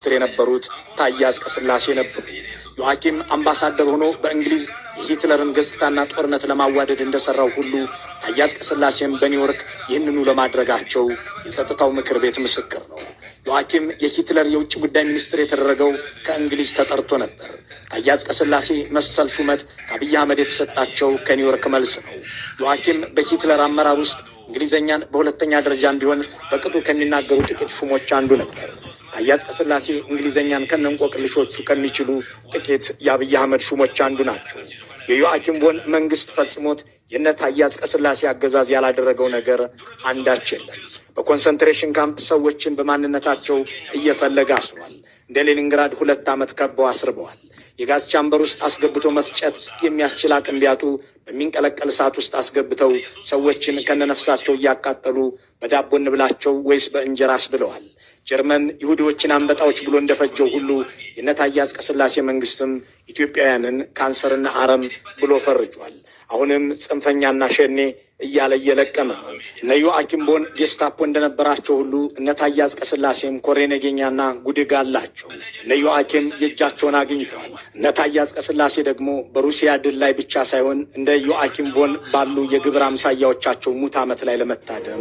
ሚኒስትር የነበሩት ታዬ አጽቀሥላሴ ነበሩ። ዮአኪም አምባሳደር ሆኖ በእንግሊዝ የሂትለርን ገጽታና ጦርነት ለማዋደድ እንደሰራው ሁሉ ታዬ አጽቀሥላሴም በኒውዮርክ ይህንኑ ለማድረጋቸው የጸጥታው ምክር ቤት ምስክር ነው። ዮአኪም የሂትለር የውጭ ጉዳይ ሚኒስትር የተደረገው ከእንግሊዝ ተጠርቶ ነበር። ታዬ አጽቀሥላሴ መሰል ሹመት ከአብይ አህመድ የተሰጣቸው ከኒውዮርክ መልስ ነው። ዮአኪም በሂትለር አመራር ውስጥ እንግሊዘኛን በሁለተኛ ደረጃም ቢሆን በቅጡ ከሚናገሩ ጥቂት ሹሞች አንዱ ነበር። ታዬ አጽቀሥላሴ እንግሊዘኛን ከነንቆቅልሾቹ ከሚችሉ ጥቂት የአብይ አህመድ ሹሞች አንዱ ናቸው። የዮአኪም ቮን መንግስት ፈጽሞት የነ ታዬ አጽቀሥላሴ አገዛዝ ያላደረገው ነገር አንዳች የለም። በኮንሰንትሬሽን ካምፕ ሰዎችን በማንነታቸው እየፈለገ አስሯል። እንደ ሌኒንግራድ 2 ዓመት ከበው አስርበዋል። የጋዝ ቻምበር ውስጥ አስገብቶ መፍጨት የሚያስችል አቅም ቢያጡ በሚንቀለቀል እሳት ውስጥ አስገብተው ሰዎችን ከነነፍሳቸው እያቃጠሉ በዳቦ እንብላቸው ወይስ በእንጀራስ ብለዋል። ጀርመን ይሁዲዎችን አንበጣዎች ብሎ እንደፈጀው ሁሉ የነ ታዬ አጽቀሥላሴ መንግስትም ኢትዮጵያውያንን ካንሰርና አረም ብሎ ፈርጇል። አሁንም ጽንፈኛና ሸኔ እያለ እየለቀመ ነው። እነ ዮአኪም ቮን ጌስታፖ እንደነበራቸው ሁሉ እነ ታዬ አጽቀሥላሴም ኮሬ ነገኛና ጉድግ አላቸው። እነ ዮአኪም የእጃቸውን አግኝተዋል። እነ ታዬ አጽቀሥላሴ ደግሞ በሩሲያ ድል ላይ ብቻ ሳይሆን እንደ ዮአኪም ቮን ባሉ የግብር አምሳያዎቻቸው ሙት ዓመት ላይ ለመታደም